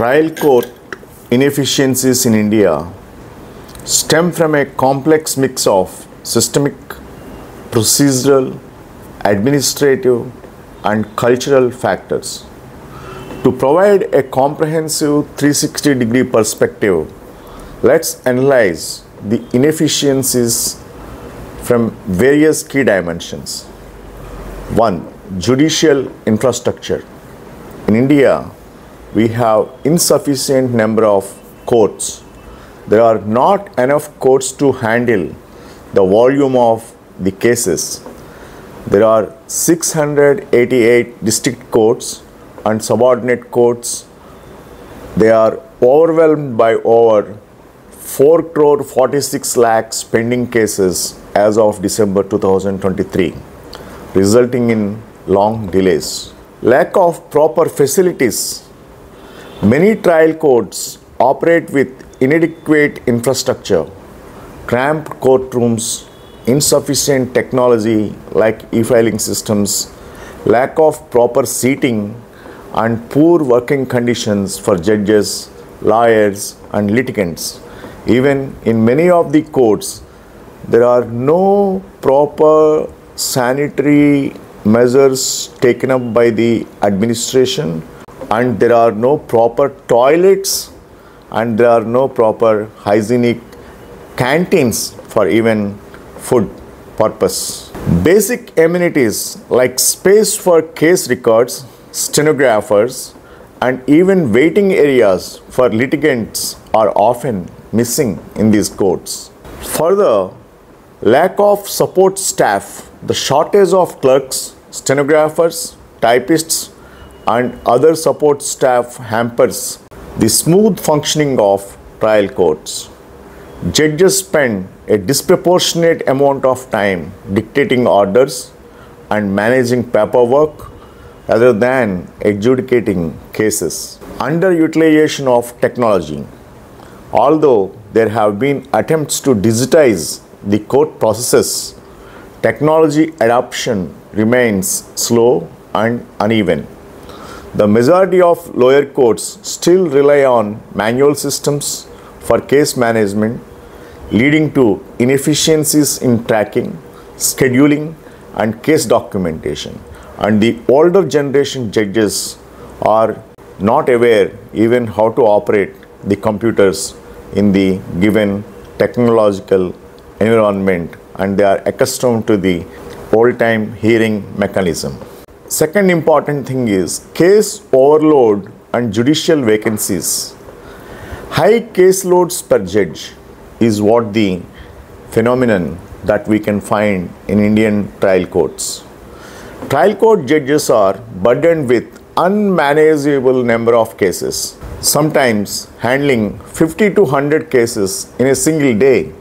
Trial court inefficiencies in India stem from a complex mix of systemic, procedural, administrative, and cultural factors. To provide a comprehensive 360-degree perspective, let's analyze the inefficiencies from various key dimensions. 1. Judicial infrastructure. In India, we have insufficient number of courts. There are not enough courts to handle the volume of the cases. There are 688 district courts and subordinate courts. They are overwhelmed by over 4 crore 46 lakhs pending cases as of December 2023, resulting in long delays. Lack of proper facilities. Many trial courts operate with inadequate infrastructure, cramped courtrooms, insufficient technology like e-filing systems, lack of proper seating, and poor working conditions for judges, lawyers, and litigants. Even in many of the courts, there are no proper sanitary measures taken up by the administration, and there are no proper toilets, and there are no proper hygienic canteens for even food purpose. Basic amenities like space for case records, stenographers, and even waiting areas for litigants are often missing in these courts. Further, lack of support staff, the shortage of clerks, stenographers, typists, and other support staff hampers the smooth functioning of trial courts. Judges spend a disproportionate amount of time dictating orders and managing paperwork rather than adjudicating cases. Underutilization of technology. Although there have been attempts to digitize the court processes, technology adoption remains slow and uneven. The majority of lower courts still rely on manual systems for case management, leading to inefficiencies in tracking, scheduling, and case documentation. And the older generation judges are not aware even how to operate the computers in the given technological environment, and they are accustomed to the old-time hearing mechanism. Second important thing is case overload and judicial vacancies. High case loads per judge is what the phenomenon that we can find in Indian trial courts. Trial court judges are burdened with unmanageable number of cases, sometimes handling 50 to 100 cases in a single day.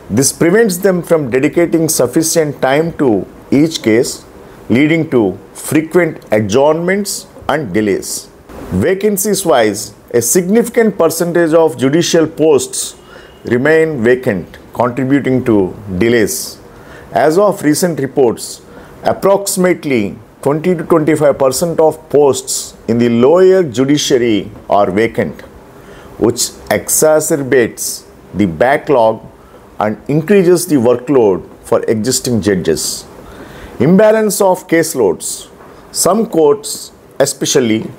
This prevents them from dedicating sufficient time to each case, leading to frequent adjournments and delays. Vacancies wise, a significant percentage of judicial posts remain vacant, contributing to delays. As of recent reports, approximately 20 to 25% of posts in the lower judiciary are vacant, which exacerbates the backlog and increases the workload for existing judges. Imbalance of caseloads. Some courts, especially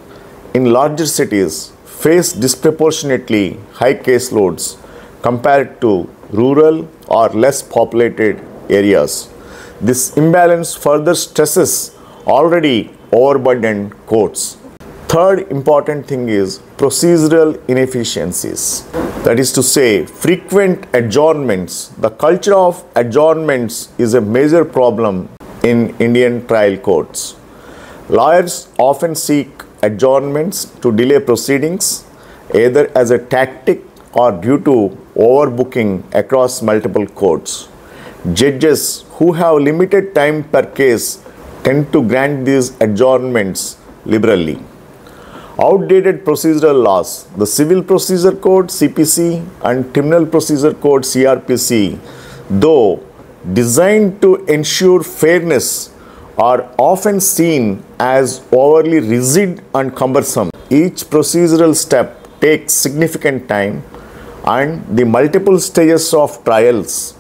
in larger cities, face disproportionately high caseloads compared to rural or less populated areas. This imbalance further stresses already overburdened courts. Third important thing is procedural inefficiencies. That is to say, frequent adjournments. The culture of adjournments is a major problem in Indian trial courts. Lawyers often seek adjournments to delay proceedings, either as a tactic or due to overbooking across multiple courts. Judges who have limited time per case tend to grant these adjournments liberally. Outdated procedural laws. The Civil Procedure Code (CPC) and Criminal Procedure Code (CRPC), though designed to ensure fairness, are often seen as overly rigid and cumbersome. Each procedural step takes significant time, and the multiple stages of trials,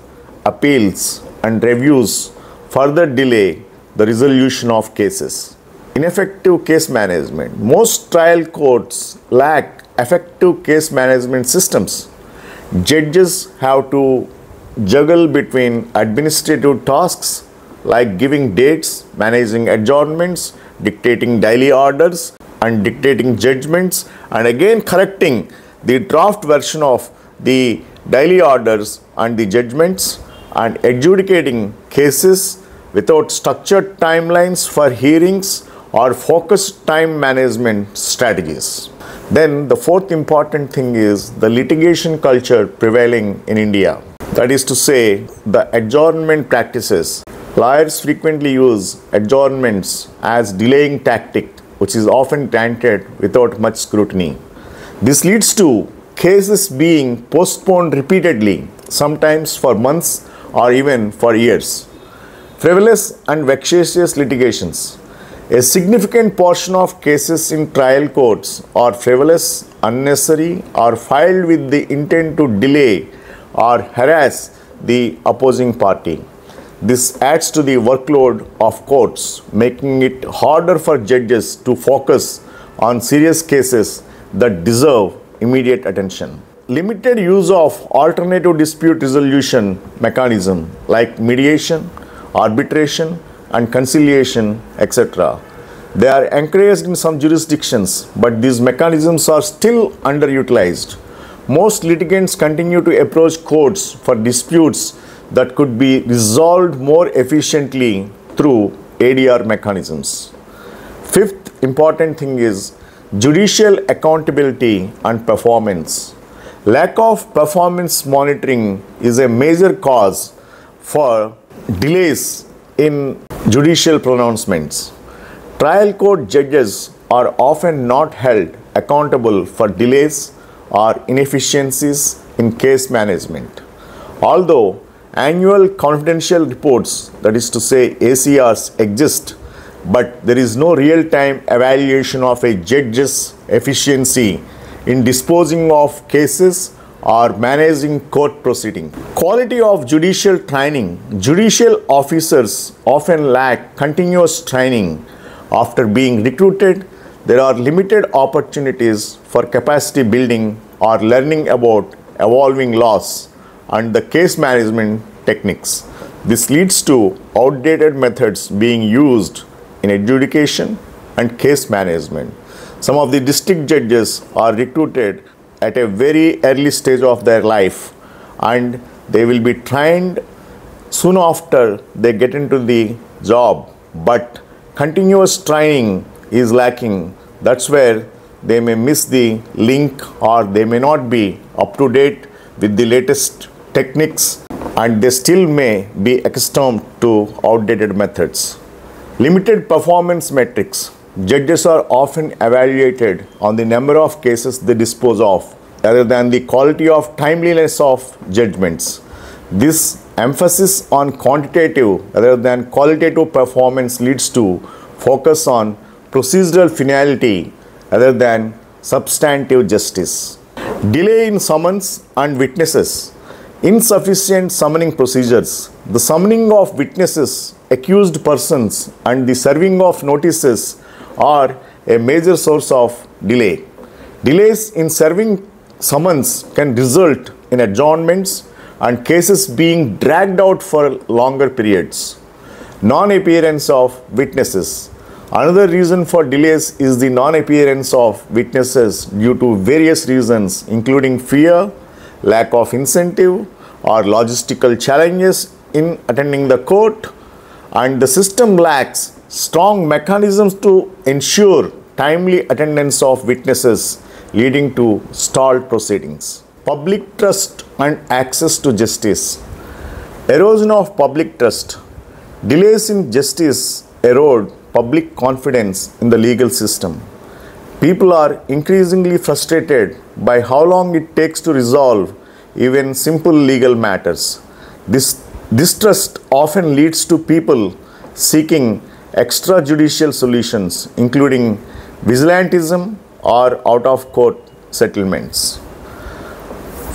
appeals, and reviews further delay the resolution of cases. Ineffective case management. Most trial courts lack effective case management systems. Judges have to juggle between administrative tasks like giving dates, managing adjournments, dictating daily orders, and dictating judgments, and again correcting the draft version of the daily orders and the judgments, and adjudicating cases without structured timelines for hearings or focused time management strategies. Then the fourth important thing is the litigation culture prevailing in India. That is to say, the adjournment practices. Lawyers frequently use adjournments as delaying tactic, which is often granted without much scrutiny. This leads to cases being postponed repeatedly, sometimes for months or even for years. Frivolous and vexatious litigations. A significant portion of cases in trial courts are frivolous, unnecessary, or filed with the intent to delay or harass the opposing party. This adds to the workload of courts, making it harder for judges to focus on serious cases that deserve immediate attention. Limited use of alternative dispute resolution mechanism like mediation, arbitration, and conciliation, etc. They are encouraged in some jurisdictions, but these mechanisms are still underutilized. Most litigants continue to approach courts for disputes that could be resolved more efficiently through ADR mechanisms. Fifth important thing is judicial accountability and performance. Lack of performance monitoring is a major cause for delays in judicial pronouncements. Trial court judges are often not held accountable for delays or inefficiencies in case management. Although annual confidential reports, that is to say ACRs, exist, but there is no real-time evaluation of a judge's efficiency in disposing of cases or managing court proceedings. Quality of judicial training. Judicial officers often lack continuous training. After being recruited, there are limited opportunities for capacity building or learning about evolving laws and the case management techniques. This leads to outdated methods being used in adjudication and case management. Some of the district judges are recruited at a very early stage of their life, and they will be trained soon after they get into the job, but continuous training is lacking. That's where they may miss the link, or they may not be up to date with the latest techniques, and they still may be accustomed to outdated methods. Limited performance metrics. Judges are often evaluated on the number of cases they dispose of rather than the quality of timeliness of judgments. This emphasis on quantitative rather than qualitative performance leads to focus on procedural finality rather than substantive justice. Delay in summons and witnesses. Insufficient summoning procedures. The summoning of witnesses, accused persons, and the serving of notices are a major source of delay. Delays in serving summons can result in adjournments and cases being dragged out for longer periods. Non-appearance of witnesses. Another reason for delays is the non-appearance of witnesses due to various reasons, including fear, lack of incentive, or logistical challenges in attending the court, and the system lacks strong mechanisms to ensure timely attendance of witnesses, leading to stalled proceedings. Public trust and access to justice. Erosion of public trust. Delays in justice erode public confidence in the legal system. People are increasingly frustrated by how long it takes to resolve even simple legal matters. This distrust often leads to people seeking extrajudicial solutions, including vigilantism or out-of-court settlements.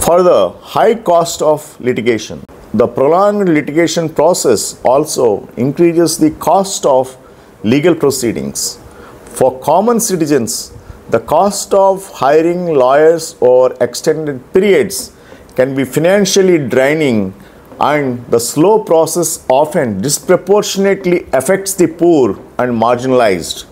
Further, high cost of litigation. The prolonged litigation process also increases the cost of legal proceedings. For common citizens, the cost of hiring lawyers over extended periods can be financially draining, and the slow process often disproportionately affects the poor and marginalized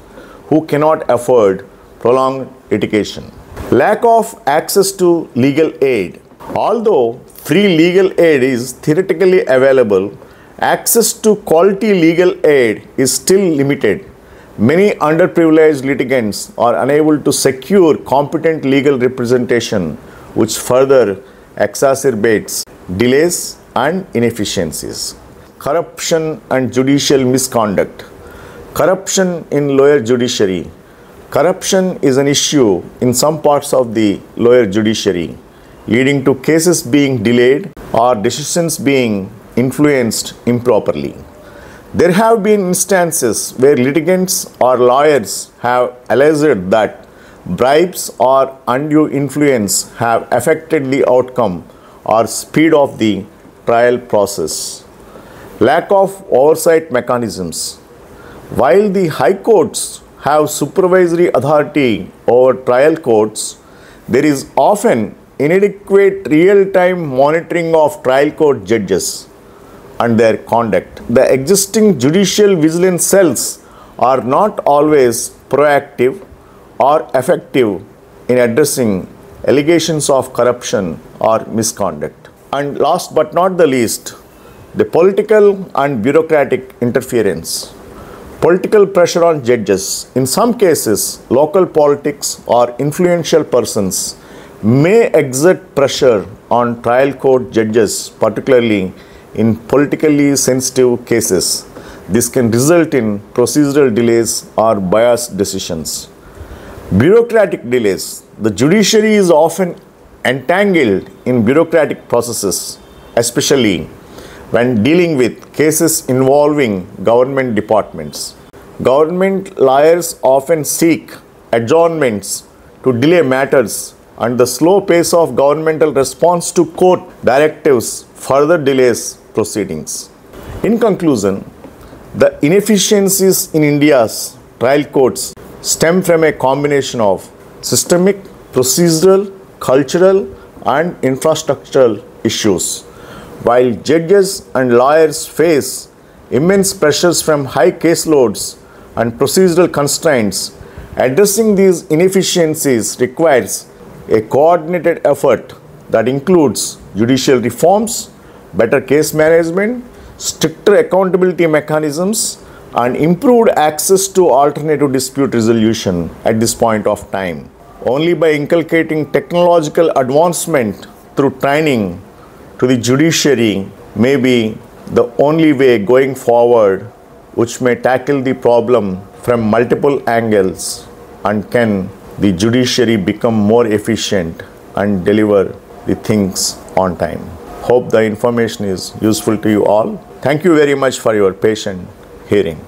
who cannot afford prolonged litigation. Lack of access to legal aid. Although free legal aid is theoretically available, access to quality legal aid is still limited. Many underprivileged litigants are unable to secure competent legal representation, which further exacerbates delays and inefficiencies. Corruption and judicial misconduct. Corruption in lower judiciary. Corruption is an issue in some parts of the lower judiciary, leading to cases being delayed or decisions being influenced improperly. There have been instances where litigants or lawyers have alleged that bribes or undue influence have affected the outcome or speed of the trial process. Lack of oversight mechanisms. While the high courts have supervisory authority over trial courts, there is often inadequate real-time monitoring of trial court judges and their conduct. The existing judicial vigilance cells are not always proactive or effective in addressing allegations of corruption or misconduct. And last but not the least, the political and bureaucratic interference. Political pressure on judges. In some cases, local politics or influential persons may exert pressure on trial court judges, particularly in politically sensitive cases. This can result in procedural delays or biased decisions. Bureaucratic delays. The judiciary is often entangled in bureaucratic processes, especially when dealing with cases involving government departments. Government lawyers often seek adjournments to delay matters, and the slow pace of governmental response to court directives further delays proceedings. In conclusion, the inefficiencies in India's trial courts stem from a combination of systemic, procedural, cultural, and infrastructural issues. While judges and lawyers face immense pressures from high caseloads and procedural constraints, addressing these inefficiencies requires a coordinated effort that includes judicial reforms, better case management, stricter accountability mechanisms, and improved access to alternative dispute resolution at this point of time. Only by inculcating technological advancement through training to the judiciary may be the only way going forward, which may tackle the problem from multiple angles, and can the judiciary become more efficient and deliver the things on time. Hope the information is useful to you all. Thank you very much for your patient hearing.